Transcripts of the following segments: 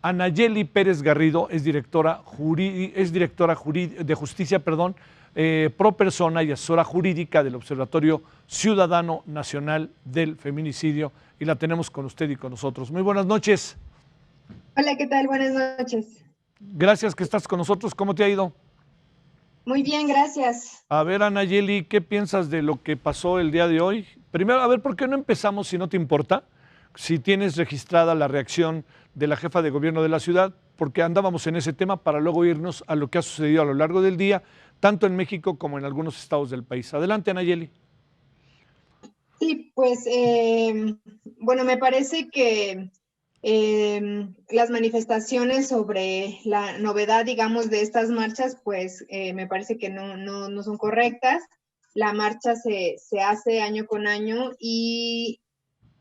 Anayeli Pérez Garrido es directora, de justicia, pro persona y asesora jurídica del Observatorio Ciudadano Nacional del Feminicidio, y la tenemos con usted y con nosotros. Muy buenas noches. Hola, ¿qué tal? Buenas noches. Gracias que estás con nosotros. ¿Cómo te ha ido? Muy bien, gracias. A ver, Anayeli, ¿qué piensas de lo que pasó el día de hoy? Primero, a ver, ¿por qué no empezamos, si no te importa, si tienes registrada la reacción de la jefa de gobierno de la ciudad, porque andábamos en ese tema para luego irnos a lo que ha sucedido a lo largo del día, tanto en México como en algunos estados del país. Adelante, Anayeli. Sí, pues, bueno, me parece que las manifestaciones sobre la novedad, digamos, de estas marchas, pues me parece que no son correctas. La marcha se hace año con año y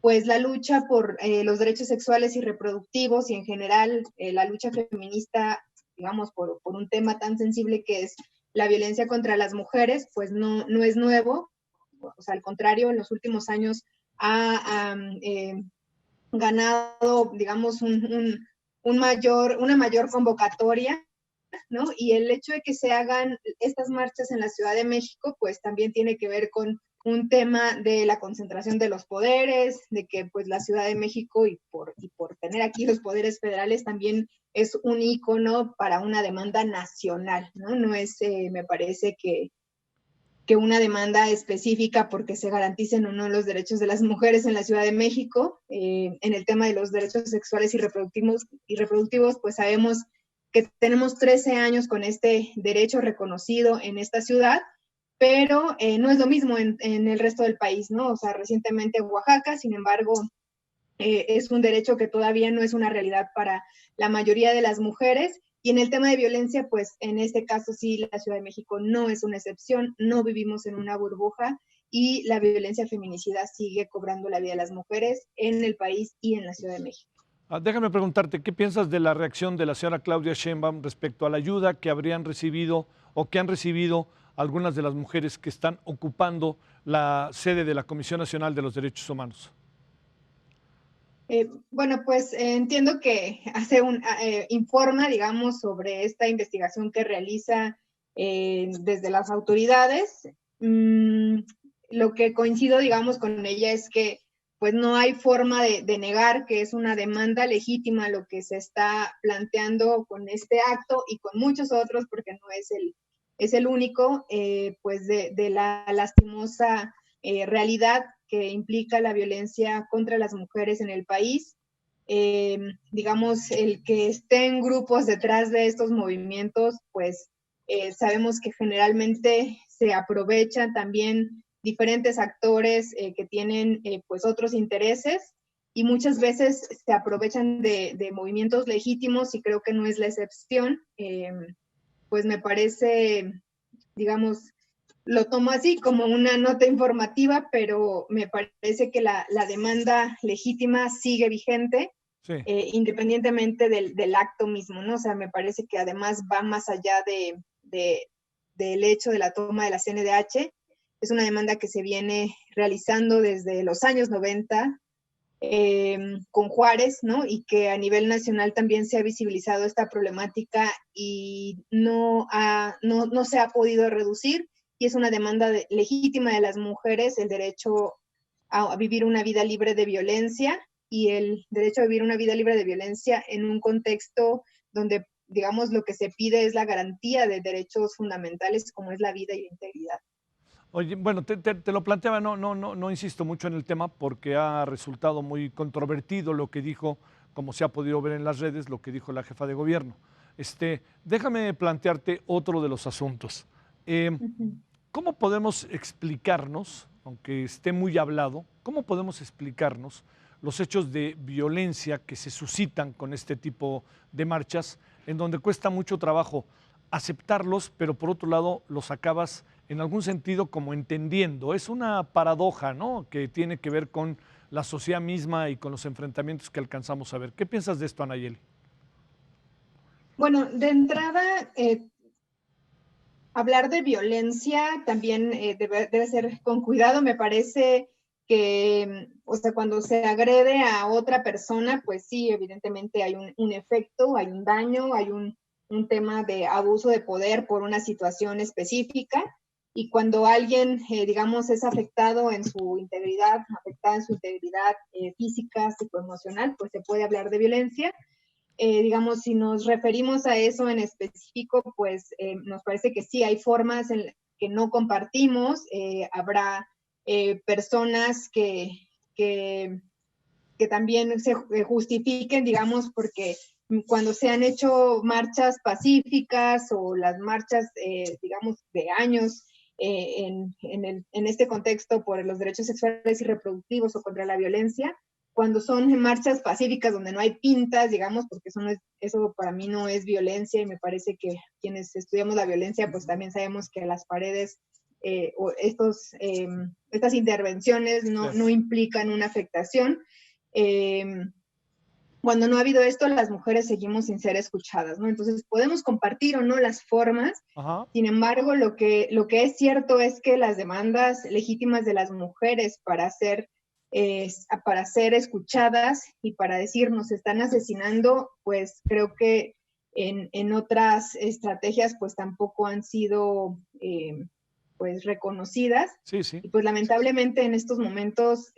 pues la lucha por los derechos sexuales y reproductivos y en general la lucha feminista, digamos, por un tema tan sensible que es la violencia contra las mujeres, pues no es nuevo. O sea, al contrario, en los últimos años ha ganado, digamos, una mayor convocatoria, ¿no? Y el hecho de que se hagan estas marchas en la Ciudad de México, pues también tiene que ver con un tema de la concentración de los poderes, de que pues la Ciudad de México y por tener aquí los poderes federales también es un ícono para una demanda nacional, ¿no? No es, me parece que una demanda específica porque se garanticen o no los derechos de las mujeres en la Ciudad de México. En el tema de los derechos sexuales y reproductivos, pues sabemos que tenemos 13 años con este derecho reconocido en esta ciudad, pero no es lo mismo en el resto del país, ¿no? O sea, recientemente en Oaxaca, sin embargo, es un derecho que todavía no es una realidad para la mayoría de las mujeres. Y en el tema de violencia, pues en este caso sí, la Ciudad de México no es una excepción, no vivimos en una burbuja y la violencia feminicida sigue cobrando la vida de las mujeres en el país y en la Ciudad de México. Déjame preguntarte, ¿qué piensas de la reacción de la señora Claudia Sheinbaum respecto a la ayuda que habrían recibido o que han recibido algunas de las mujeres que están ocupando la sede de la Comisión Nacional de los Derechos Humanos? Bueno, pues entiendo que informa, digamos, sobre esta investigación que realiza desde las autoridades. Lo que coincido, digamos, con ella es que pues no hay forma de negar que es una demanda legítima lo que se está planteando con este acto y con muchos otros, porque no es el único, pues de la lastimosa realidad que implica la violencia contra las mujeres en el país. Digamos, el que estén grupos detrás de estos movimientos, pues sabemos que generalmente se aprovechan también diferentes actores que tienen pues otros intereses y muchas veces se aprovechan de movimientos legítimos y creo que no es la excepción. Pues me parece, digamos, lo tomo así como una nota informativa, pero me parece que la demanda legítima sigue vigente, Sí. independientemente del acto mismo, ¿no? O sea, me parece que además va más allá del hecho de la toma de la CNDH. Es una demanda que se viene realizando desde los años 90 con Juárez, ¿no? Y que a nivel nacional también se ha visibilizado esta problemática y no se ha podido reducir y es una demanda legítima de las mujeres, el derecho a vivir una vida libre de violencia y el derecho a vivir una vida libre de violencia en un contexto donde, digamos, lo que se pide es la garantía de derechos fundamentales como es la vida y la integridad. Oye, bueno, te lo planteaba, no insisto mucho en el tema porque ha resultado muy controvertido lo que dijo, como se ha podido ver en las redes, lo que dijo la jefa de gobierno. Déjame plantearte otro de los asuntos. ¿Cómo podemos explicarnos, aunque esté muy hablado, cómo podemos explicarnos los hechos de violencia que se suscitan con este tipo de marchas, en donde cuesta mucho trabajo aceptarlos, pero por otro lado los acabas en algún sentido como entendiendo? Es una paradoja, ¿no?, que tiene que ver con la sociedad misma y con los enfrentamientos que alcanzamos a ver. ¿Qué piensas de esto, Anayeli? Bueno, de entrada, hablar de violencia también debe ser con cuidado. Me parece que, o sea, cuando se agrede a otra persona, pues sí, evidentemente hay un efecto, hay un daño, hay un tema de abuso de poder por una situación específica. Y cuando alguien, digamos, es afectado en su integridad, afectada en su integridad física, psicoemocional, pues se puede hablar de violencia. Digamos, si nos referimos a eso en específico, pues nos parece que sí hay formas en que no compartimos, habrá personas que también se justifiquen, digamos, porque cuando se han hecho marchas pacíficas o las marchas, digamos, de años en este contexto por los derechos sexuales y reproductivos o contra la violencia, cuando son marchas pacíficas donde no hay pintas, digamos, porque eso para mí no es violencia y me parece que quienes estudiamos la violencia, pues también sabemos que las paredes o estas intervenciones no implican una afectación. Cuando no ha habido esto, las mujeres seguimos sin ser escuchadas, ¿no? Entonces, podemos compartir o no las formas. Ajá. Sin embargo, lo que es cierto es que las demandas legítimas de las mujeres para ser escuchadas y para decir nos están asesinando, pues creo que en otras estrategias pues tampoco han sido pues reconocidas. Sí, sí. Y pues lamentablemente en estos momentos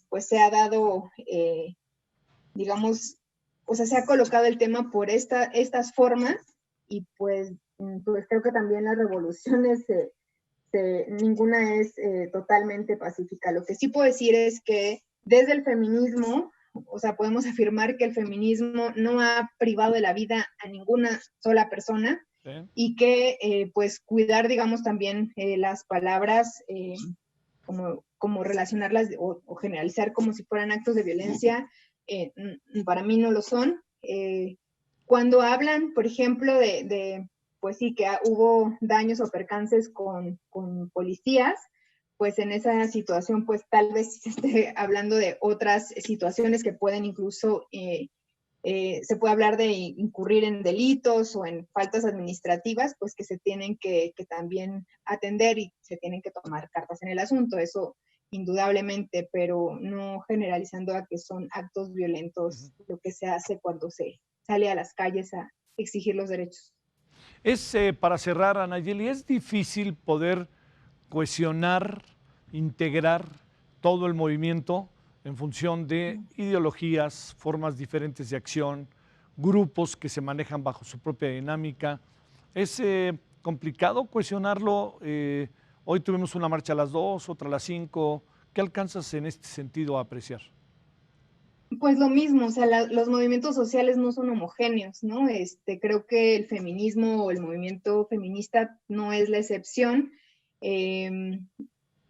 pues se ha dado digamos, o sea, se ha colocado el tema por estas formas y pues creo que también las revoluciones, ninguna es totalmente pacífica. Lo que sí puedo decir es que desde el feminismo, o sea, podemos afirmar que el feminismo no ha privado de la vida a ninguna sola persona Sí. y que pues cuidar, digamos, también las palabras como relacionarlas o generalizar como si fueran actos de violencia, para mí no lo son. Cuando hablan, por ejemplo, pues sí, que hubo daños o percances con policías, pues en esa situación, pues tal vez se esté hablando de otras situaciones que pueden incluso se puede hablar de incurrir en delitos o en faltas administrativas, pues que se tienen que también atender y se tienen que tomar cartas en el asunto, eso indudablemente, pero no generalizando a que son actos violentos lo que se hace cuando se sale a las calles a exigir los derechos. Para cerrar, Anayeli, es difícil poder cohesionar, integrar todo el movimiento en función de ideologías, formas diferentes de acción, grupos que se manejan bajo su propia dinámica. Es complicado cohesionarlo. Hoy tuvimos una marcha a las 2, otra a las 5. ¿Qué alcanzas en este sentido a apreciar? Pues lo mismo, o sea, los movimientos sociales no son homogéneos, ¿no? Creo que el feminismo o el movimiento feminista no es la excepción.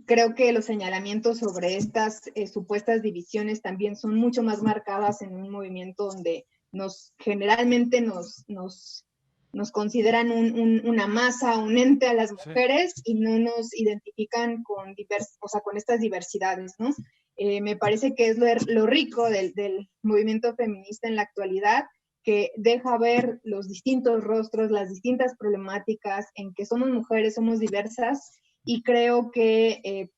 Creo que los señalamientos sobre estas supuestas divisiones también son mucho más marcadas en un movimiento donde generalmente nos consideran una masa, un ente a las mujeres y no nos identifican con estas diversidades, ¿no? Me parece que es lo rico del movimiento feminista en la actualidad, que deja ver los distintos rostros, las distintas problemáticas, en que somos mujeres, somos diversas, y creo que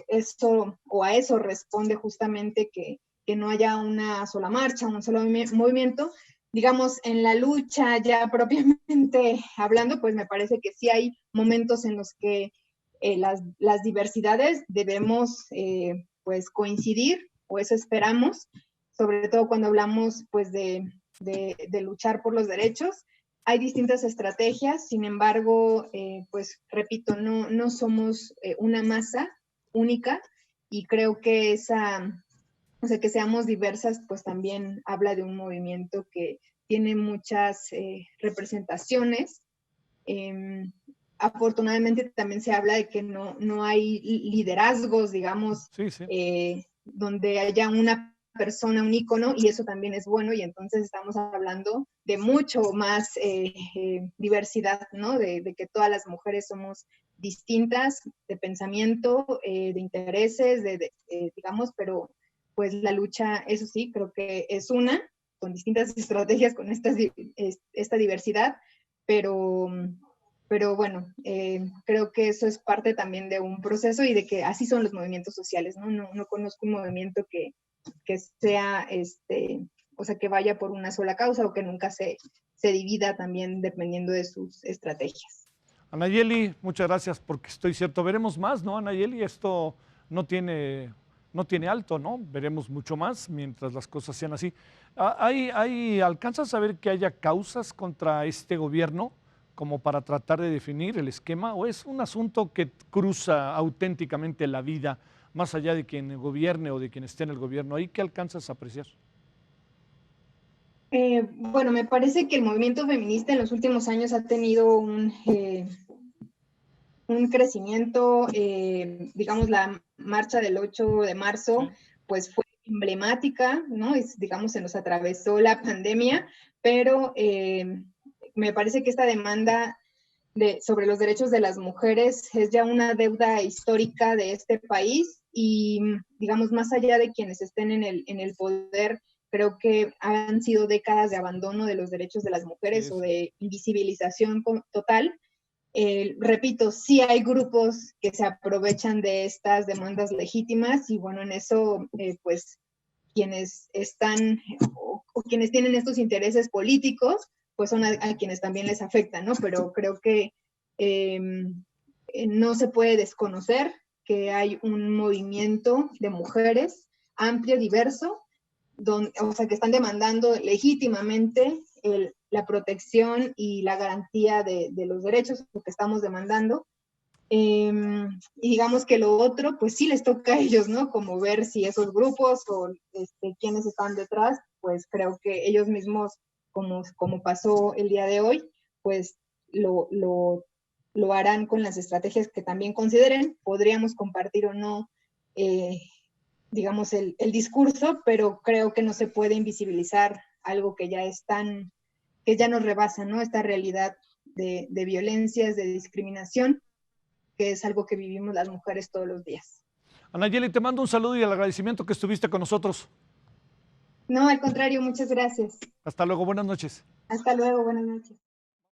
esto o a eso responde justamente que no haya una sola marcha, un solo movimiento. Digamos, en la lucha ya propiamente hablando, pues me parece que sí hay momentos en los que las diversidades debemos pues coincidir, o eso esperamos, sobre todo cuando hablamos pues de luchar por los derechos. Hay distintas estrategias, sin embargo, pues repito, no somos una masa única y creo que o sea, que seamos diversas, pues también habla de un movimiento que tiene muchas representaciones. Afortunadamente también se habla de que no hay liderazgos, digamos, Sí, sí. donde haya una persona, un ícono, y eso también es bueno, y entonces estamos hablando de mucho más diversidad, ¿no? De que todas las mujeres somos distintas de pensamiento, de intereses, digamos, pero pues la lucha, eso sí, creo que es con distintas estrategias, con esta diversidad, pero pero bueno, creo que eso es parte también de un proceso y de que así son los movimientos sociales, ¿no? No conozco un movimiento que sea, o sea, que vaya por una sola causa o que nunca se divida también dependiendo de sus estrategias. Anayeli, muchas gracias porque estoy cierto. Veremos más, ¿no, Anayeli? Esto no tiene, no tiene alto, ¿no? Veremos mucho más mientras las cosas sean así. ¿Alcanzas a ver que haya causas contra este gobierno como para tratar de definir el esquema? ¿O es un asunto que cruza auténticamente la vida, más allá de quien gobierne o de quien esté en el gobierno? ¿Ahí qué alcanzas a apreciar? Bueno, me parece que el movimiento feminista en los últimos años ha tenido un crecimiento, digamos, la marcha del 8 de marzo, Sí. pues fue emblemática, ¿no? Digamos, se nos atravesó la pandemia, pero me parece que esta demanda sobre los derechos de las mujeres es ya una deuda histórica de este país y, digamos, más allá de quienes estén en el poder, creo que han sido décadas de abandono de los derechos de las mujeres Sí, o sí. de invisibilización total. Repito, sí hay grupos que se aprovechan de estas demandas legítimas y bueno, en eso, pues quienes están o quienes tienen estos intereses políticos, pues son a quienes también les afectan, ¿no? Pero creo que eh, no se puede desconocer que hay un movimiento de mujeres amplio, diverso, o sea, que están demandando legítimamente la protección y la garantía de los derechos que estamos demandando. Y digamos que lo otro, pues sí les toca a ellos, ¿no? Como ver si esos grupos o quiénes están detrás, pues creo que ellos mismos, como pasó el día de hoy, pues lo harán con las estrategias que también consideren. Podríamos compartir o no digamos, el discurso, pero creo que no se puede invisibilizar algo que ya es que ya nos rebasa, ¿no? Esta realidad de violencias, de discriminación, que es algo que vivimos las mujeres todos los días. Anayeli, te mando un saludo y el agradecimiento que estuviste con nosotros. No, al contrario, muchas gracias. Hasta luego, buenas noches. Hasta luego, buenas noches.